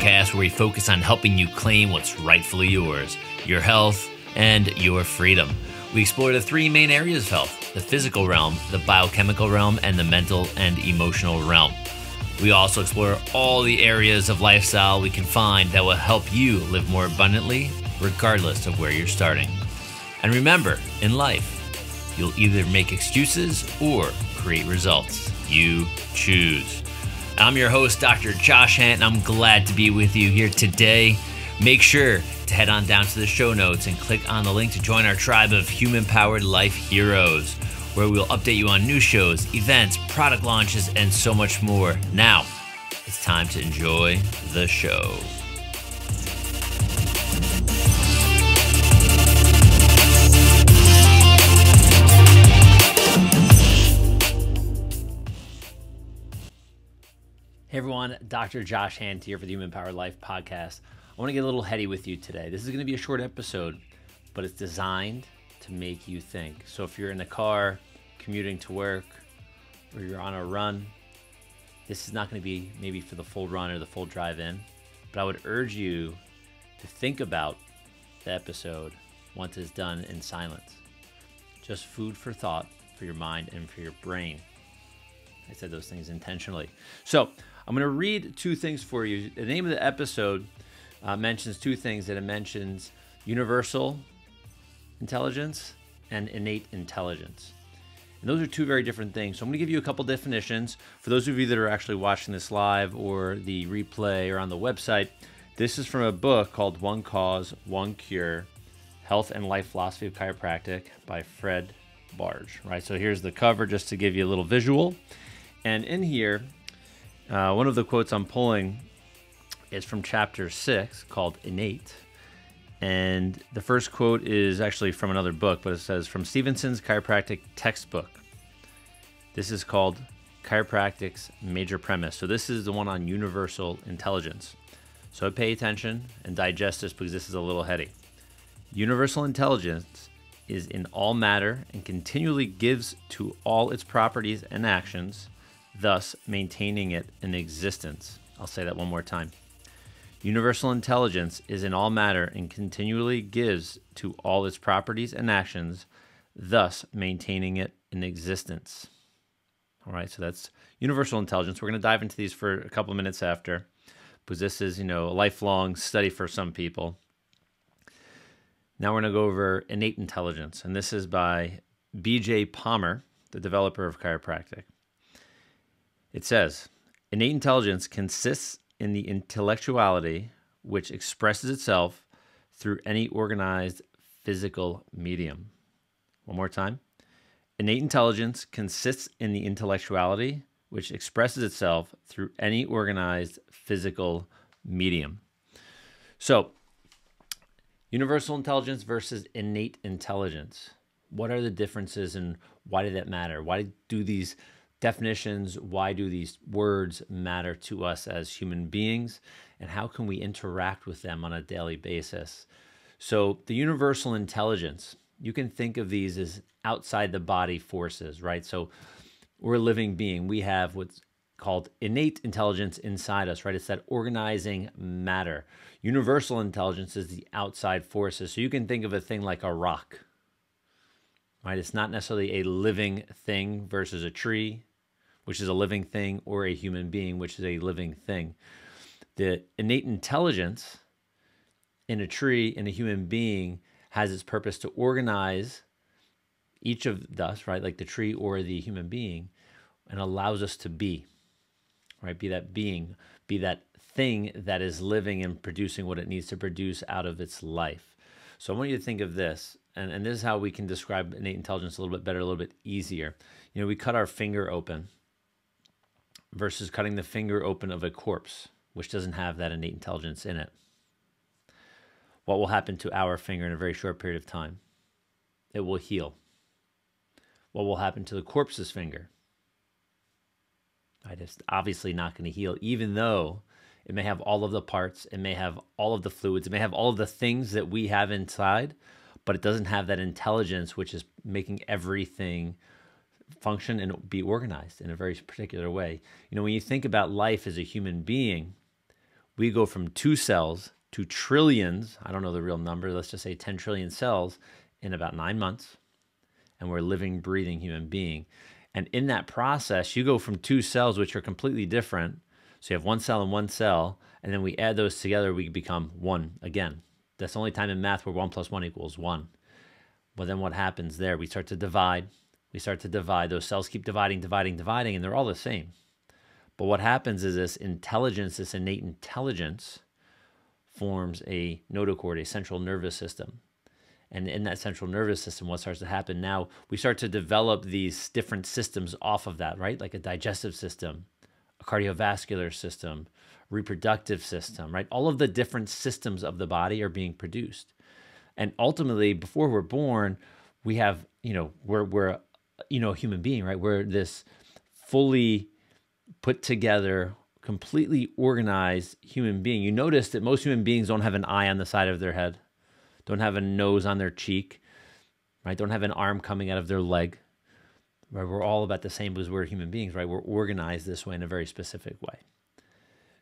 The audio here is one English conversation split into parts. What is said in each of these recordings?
podcast where we focus on helping you claim what's rightfully yours, your health and your freedom. We explore the three main areas of health: the physical realm, the biochemical realm, and the mental and emotional realm. We also explore all the areas of lifestyle we can find that will help you live more abundantly, regardless of where you're starting. And remember, in life, you'll either make excuses or create results. You choose. I'm your host, Dr. Josh Hant, and I'm glad to be with you here today. Make sure to head on down to the show notes and click on the link to join our tribe of human-powered life heroes, where we'll update you on new shows, events, product launches, and so much more. Now, it's time to enjoy the show. Hey everyone, Dr. Josh Hant here for the Human Powered Life podcast. I want to get a little heady with you today. This is going to be a short episode, but it's designed to make you think. So if you're in the car, commuting to work, or you're on a run, this is not going to be maybe for the full run or the full drive in, but I would urge you to think about the episode once it's done in silence. Just food for thought for your mind and for your brain. I said those things intentionally. So I'm going to read two things for you. The name of the episode mentions two things. That it mentions universal intelligence and innate intelligence. And those are two very different things. So I'm going to give you a couple definitions. For those of you that are actually watching this live or the replay or on the website, this is from a book called One Cause, One Cure, Health and Life Philosophy of Chiropractic by Fred Barge. Right. So here's the cover just to give you a little visual. And in here, one of the quotes I'm pulling is from chapter 6 called Innate. And the first quote is actually from another book, but it says, from Stevenson's chiropractic textbook. This is called Chiropractic's Major Premise. So this is the one on universal intelligence. So pay attention and digest this because this is a little heady. Universal intelligence is in all matter and continually gives to all its properties and actions, thus maintaining it in existence. I'll say that one more time. Universal intelligence is in all matter and continually gives to all its properties and actions, thus maintaining it in existence. All right, so that's universal intelligence. We're going to dive into these for a couple of minutes after, because this is, a lifelong study for some people. Now we're going to go over innate intelligence, and this is by B.J. Palmer, the developer of chiropractic. It says, innate intelligence consists in the intellectuality which expresses itself through any organized physical medium. One more time. Innate intelligence consists in the intellectuality which expresses itself through any organized physical medium. So, universal intelligence versus innate intelligence. What are the differences and why did that matter? Why do these definitions, why do these words matter to us as human beings, and how can we interact with them on a daily basis? So the universal intelligence, you can think of these as outside the body forces, right? So we're a living being. We have what's called innate intelligence inside us, right? It's that organizing matter. Universal intelligence is the outside forces. So you can think of a thing like a rock, right? It's not necessarily a living thing versus a tree, which is a living thing, or a human being, which is a living thing. The innate intelligence in a tree, in a human being, has its purpose to organize each of us, right, like the tree or the human being, and allows us to be, right, be that being, be that thing that is living and producing what it needs to produce out of its life. So I want you to think of this, and this is how we can describe innate intelligence a little bit better, a little bit easier. We cut our finger open versus cutting the finger open of a corpse, which doesn't have that innate intelligence in it. What will happen to our finger in a very short period of time? It will heal. What will happen to the corpse's finger? It's obviously not going to heal, even though it may have all of the parts, it may have all of the fluids, it may have all of the things that we have inside, but it doesn't have that intelligence which is making everything function and be organized in a very particular way. When you think about life as a human being, we go from 2 cells to trillions. I don't know the real number. Let's just say 10 trillion cells in about 9 months. And we're a living, breathing human being. And in that process, you go from 2 cells, which are completely different. So you have 1 cell and 1 cell, and then we add those together, we become one again. That's the only time in math where 1 + 1 = 1. But then what happens there? We start to divide. We start to divide. Those cells keep dividing, and they're all the same. But what happens is this intelligence, this innate intelligence, forms a notochord, a central nervous system. And in that central nervous system, what starts to happen now, we start to develop these different systems off of that, right? Like a digestive system, a cardiovascular system, reproductive system, right? All of the different systems of the body are being produced. And ultimately, before we're born, we have, we're a human being, right? We're this fully put together, completely organized human being. You notice that most human beings don't have an eye on the side of their head, don't have a nose on their cheek, right? Don't have an arm coming out of their leg, right? We're all about the same because we're human beings, right? We're organized this way in a very specific way.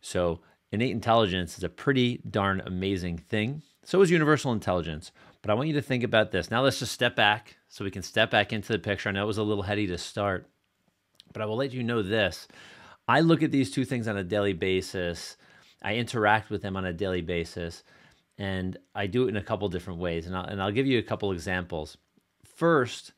So innate intelligence is a pretty darn amazing thing. So is universal intelligence. But I want you to think about this. Now let's just step back so we can step back into the picture. I know it was a little heady to start, but I will let you know this. I look at these two things on a daily basis. I interact with them on a daily basis, and I do it in a couple different ways. And I'll give you a couple examples. First,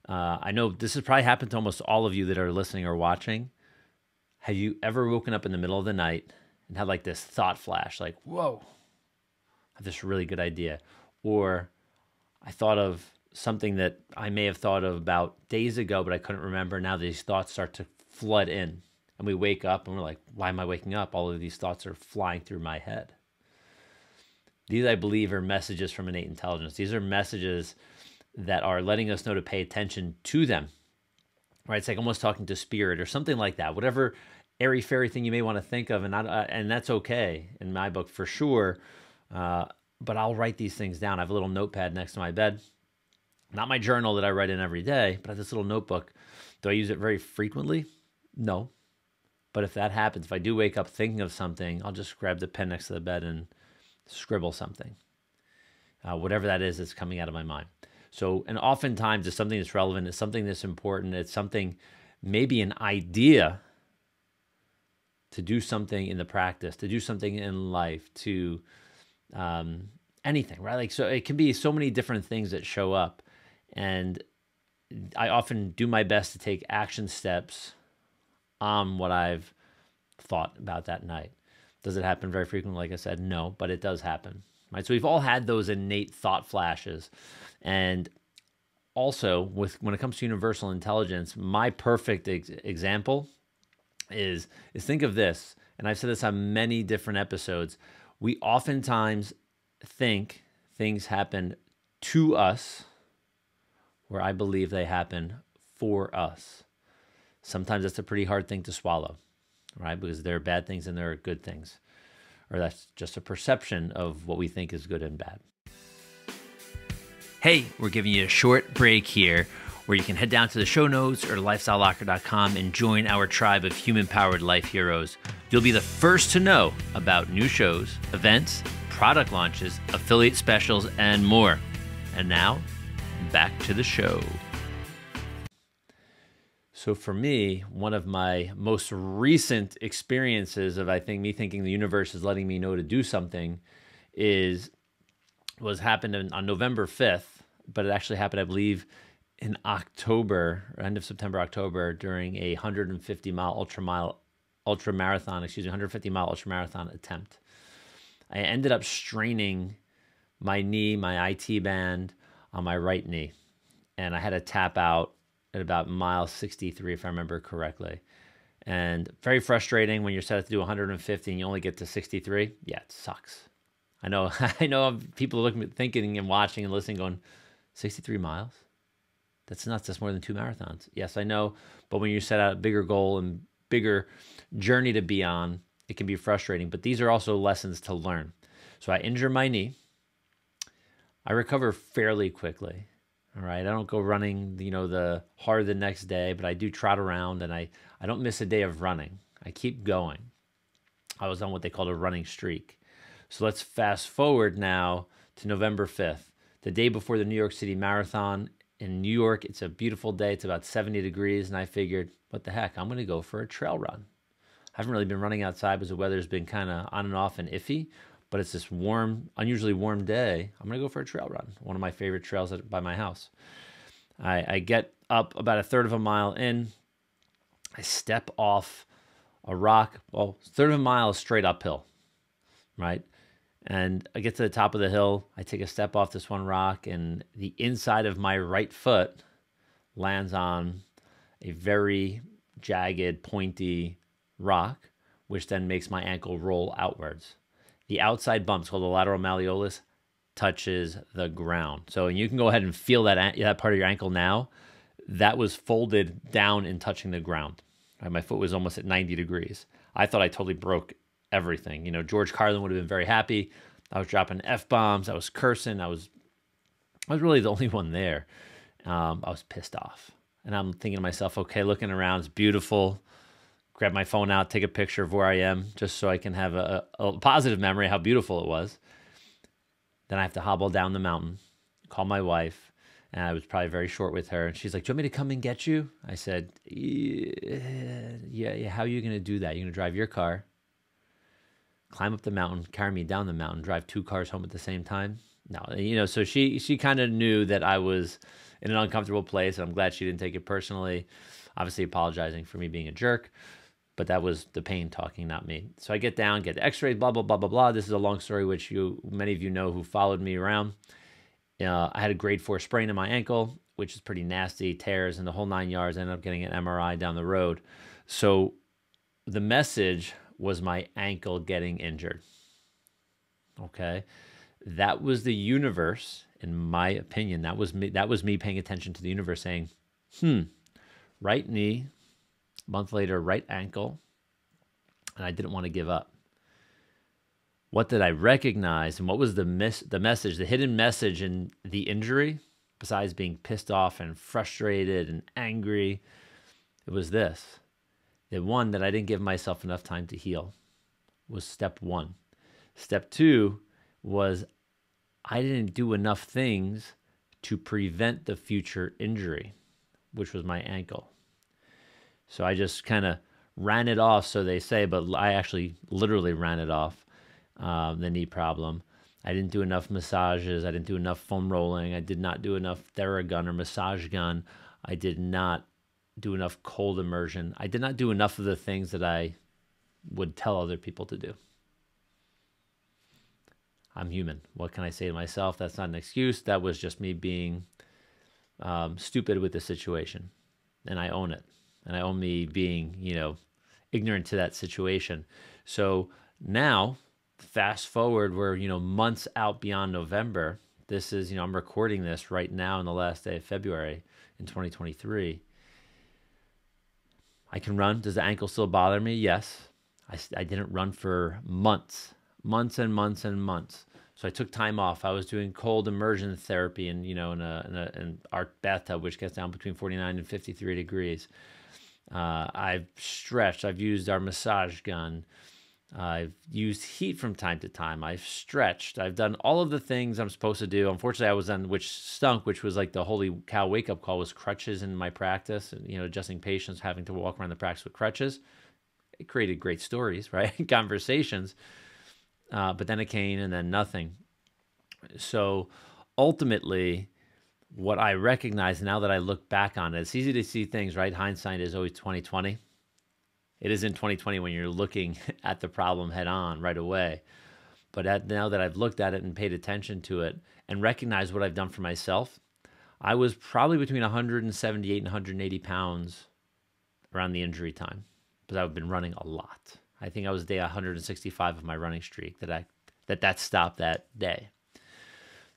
I know this has probably happened to almost all of you that are listening or watching. Have you ever woken up in the middle of the night and had like this thought flash, like, whoa, I have this really good idea? Or I thought of something that I may have thought of about days ago, but I couldn't remember. Now these thoughts start to flood in. And we wake up and we're like, why am I waking up? All of these thoughts are flying through my head. These, I believe, are messages from innate intelligence. These are messages that are letting us know to pay attention to them, right? It's like almost talking to spirit or something like that. Whatever airy-fairy thing you may want to think of, and that's okay in my book for sure. But I'll write these things down. I have a little notepad next to my bed. Not my journal that I write in every day, but I have this little notebook. Do I use it very frequently? No. But if that happens, if I do wake up thinking of something, I'll just grab the pen next to the bed and scribble something. Whatever that is that's coming out of my mind. So, and oftentimes it's something that's relevant, it's something that's important, it's something, maybe an idea to do something in the practice, to do something in life, to anything, right? Like, so it can be so many different things that show up. And I often do my best to take action steps on what I've thought about that night. Does it happen very frequently? Like I said, no, but it does happen, right? So we've all had those innate thought flashes. And also, when it comes to universal intelligence, my perfect example is think of this, and I've said this on many different episodes. We oftentimes think things happen to us where I believe they happen for us. Sometimes that's a pretty hard thing to swallow, right? Because there are bad things and there are good things. Or that's just a perception of what we think is good and bad. Hey, we're giving you a short break here where you can head down to the show notes or lifestylelocker.com and join our tribe of human-powered life heroes. You'll be the first to know about new shows, events, product launches, affiliate specials, and more. And now, back to the show. So for me, one of my most recent experiences of, I think, me thinking the universe is letting me know to do something happened on November 5th, but it actually happened, I believe, in October, or end of September, October, during a 150-mile ultramarathon attempt. I ended up straining my knee, my IT band on my right knee, and I had to tap out at about mile 63, if I remember correctly. And very frustrating when you're set to do 150 and you only get to 63. Yeah, it sucks. I know people looking, thinking and watching and listening going, 63 miles? That's nuts. That's more than 2 marathons. Yes, I know. But when you set out a bigger goal and bigger journey to be on, it can be frustrating. But these are also lessons to learn. So I injure my knee. I recover fairly quickly. All right. I don't go running, the hard the next day, but I do trot around and I don't miss a day of running. I keep going. I was on what they called a running streak. So let's fast forward now to November 5th, the day before the New York City Marathon. In New York, it's a beautiful day. It's about 70 degrees. And I figured, what the heck? I'm going to go for a trail run. I haven't really been running outside because the weather's been kind of on and off and iffy, but it's this warm, unusually warm day. I'm going to go for a trail run, one of my favorite trails by my house. I get up about a third of a mile in. I step off a rock. Well, a third of a mile is straight uphill, right? And I get to the top of the hill. I take a step off this one rock, and the inside of my right foot lands on a very jagged, pointy rock, which then makes my ankle roll outwards. The outside bump, called the lateral malleolus, touches the ground. So you can go ahead and feel that part of your ankle now. That was folded down and touching the ground. Right? My foot was almost at 90 degrees. I thought I totally broke everything. You know, George Carlin would have been very happy. I was dropping F-bombs. I was cursing. I was really the only one there. I was pissed off. And I'm thinking to myself, okay, looking around, it's beautiful. Grab my phone out, take a picture of where I am, just so I can have a positive memory of how beautiful it was. Then I have to hobble down the mountain, call my wife, and I was probably very short with her. And she's like, "Do you want me to come and get you?" I said, yeah. How are you going to do that? You're going to drive your car, climb up the mountain, carry me down the mountain, drive 2 cars home at the same time? No, you know, so she kind of knew that I was in an uncomfortable place. And I'm glad she didn't take it personally, obviously apologizing for me being a jerk. But that was the pain talking, not me. So I get down, get the x-rays, blah, blah, blah, blah, blah. This is a long story, which many of you know who followed me around. I had a grade 4 sprain in my ankle, which is pretty nasty, tears and the whole 9 yards. I ended up getting an MRI down the road. So the message was my ankle getting injured. Okay. That was the universe, in my opinion. That was me paying attention to the universe saying, right knee, month later, right ankle, and I didn't want to give up. What did I recognize, and what was the message, the hidden message in the injury, besides being pissed off and frustrated and angry? It was this. The one, that I didn't give myself enough time to heal, was step 1. Step 2 was I didn't do enough things to prevent the future injury, which was my ankle. So I just kind of ran it off, so they say, but I actually literally ran it off, the knee problem. I didn't do enough massages. I didn't do enough foam rolling. I did not do enough Theragun or massage gun. I did not do enough cold immersion. I did not do enough of the things that I would tell other people to do. I'm human. What can I say to myself? That's not an excuse. That was just me being stupid with the situation, and I own it. And I own me being, ignorant to that situation. So now, fast forward, we're, months out beyond November. This is, I'm recording this right now on the last day of February in 2023. I can run. Does the ankle still bother me? Yes. I didn't run for months and months and months. So I took time off. I was doing cold immersion therapy in our bathtub, which gets down between 49 and 53 degrees. I've stretched. I've used our massage gun. I've used heat from time to time. I've stretched. I've done all of the things I'm supposed to do. Unfortunately, I was on, which stunk, which was like the holy cow wake-up call, was crutches in my practice. And, adjusting patients, having to walk around the practice with crutches. It created great stories, right? Conversations. But then a cane and then nothing. So ultimately, what I recognize now that I look back on it, it's easy to see things, right? Hindsight is always 20/20. It isn't 20/20 when you're looking at the problem head on right away. But now that I've looked at it and paid attention to it and recognized what I've done for myself, I was probably between 178 and 180 pounds around the injury time, because I've been running a lot. I think I was day 165 of my running streak that stopped that day.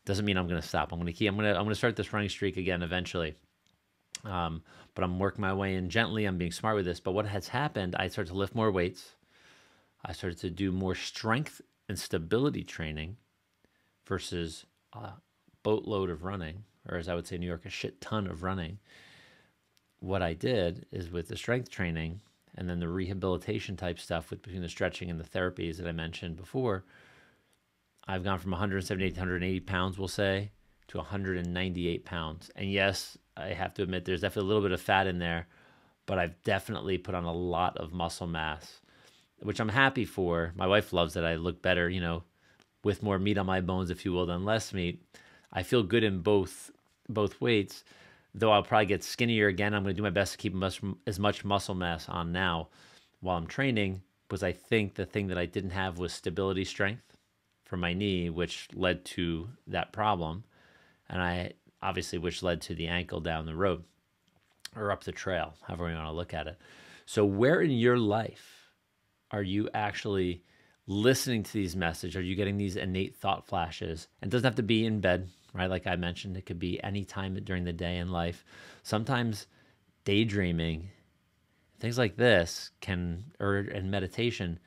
Doesn't mean I'm going to stop. I'm going to start this running streak again eventually. But I'm working my way in gently. I'm being smart with this. But what has happened, I started to lift more weights. I started to do more strength and stability training versus a boatload of running, or as I would say in New York, a shit ton of running. What I did is, with the strength training, and then the rehabilitation type stuff between the stretching and the therapies that I mentioned before, I've gone from 178 to 180 pounds, we'll say, to 198 pounds. And yes, I have to admit there's definitely a little bit of fat in there, but I've definitely put on a lot of muscle mass, which I'm happy for. My wife loves that I look better, with more meat on my bones, if you will, than less meat. I feel good in both weights, though I'll probably get skinnier again. I'm going to do my best to keep as much muscle mass on now while I'm training, because I think the thing that I didn't have was stability strength for my knee, which led to that problem, and which led to the ankle down the road or up the trail, however you want to look at it. So where in your life are you actually listening to these messages? Are you getting these innate thought flashes? And it doesn't have to be in bed, right? Like I mentioned, it could be any time during the day in life. Sometimes daydreaming, things like this and meditation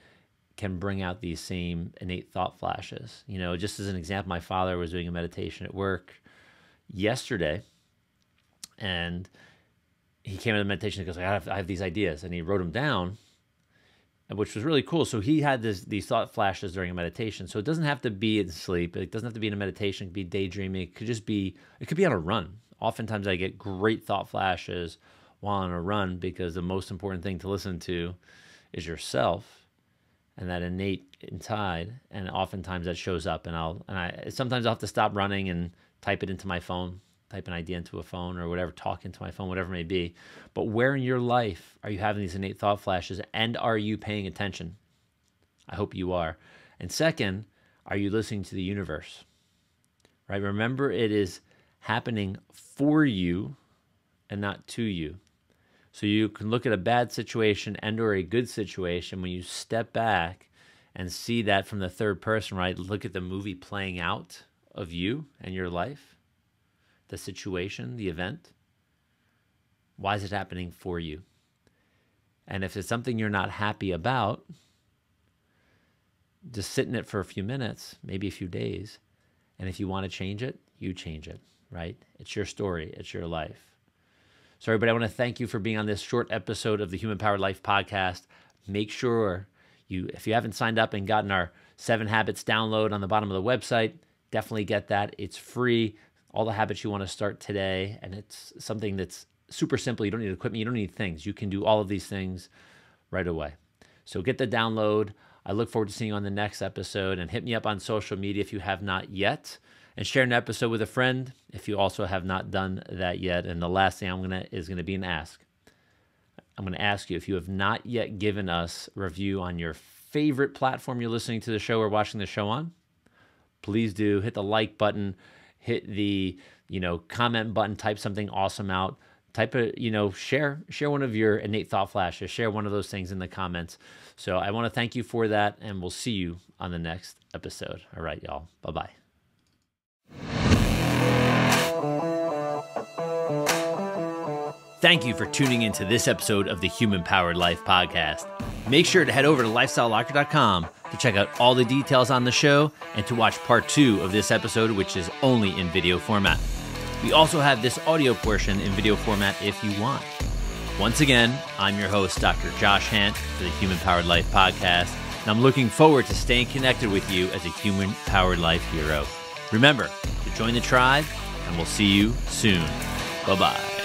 can bring out these same innate thought flashes. Just as an example, my father was doing a meditation at work yesterday, and he came to the meditation and goes, I have these ideas, and he wrote them down, which was really cool. So he had these thought flashes during a meditation. So it doesn't have to be in sleep. It doesn't have to be in a meditation. It could be daydreaming. It could be on a run. Oftentimes I get great thought flashes while on a run, because the most important thing to listen to is yourself and that innate inside. And oftentimes that shows up, and sometimes I'll have to stop running and type it into my phone, type an idea into a phone or whatever, talk into my phone, whatever it may be. But where in your life are you having these innate thought flashes, and are you paying attention? I hope you are. And second, are you listening to the universe? Right? Remember, it is happening for you and not to you. So you can look at a bad situation and or a good situation when you step back and see that from the third person, right? Look at the movie playing out of you and your life, the situation, the event. Why is it happening for you? And if it's something you're not happy about, just sit in it for a few minutes, maybe a few days. And if you want to change it, you change it, right? It's your story. It's your life. So everybody, I want to thank you for being on this short episode of the Human Powered Life podcast. Make sure if you haven't signed up and gotten our 7 Habits download on the bottom of the website, definitely get that. It's free. All the habits you want to start today. And it's something that's super simple. You don't need equipment. You don't need things. You can do all of these things right away. So get the download. I look forward to seeing you on the next episode, and hit me up on social media if you have not yet, and share an episode with a friend if you also have not done that yet. And the last thing is going to be an ask. I'm going to ask you, if you have not yet given us a review on your favorite platform you're listening to the show or watching the show on, please do. Hit the like button, hit the comment button, type something awesome out. Share one of your innate thought flashes, share one of those things in the comments. So I want to thank you for that, and we'll see you on the next episode. All right, y'all. Bye-bye. Thank you for tuning into this episode of the Human Powered Life podcast. Make sure to head over to lifestylelocker.com to check out all the details on the show and to watch part 2 of this episode, which is only in video format. We also have this audio portion in video format if you want. Once again, I'm your host, Dr. Josh Hant, for the Human Powered Life podcast, and I'm looking forward to staying connected with you as a Human Powered Life hero. Remember to join the tribe, and we'll see you soon. Bye-bye.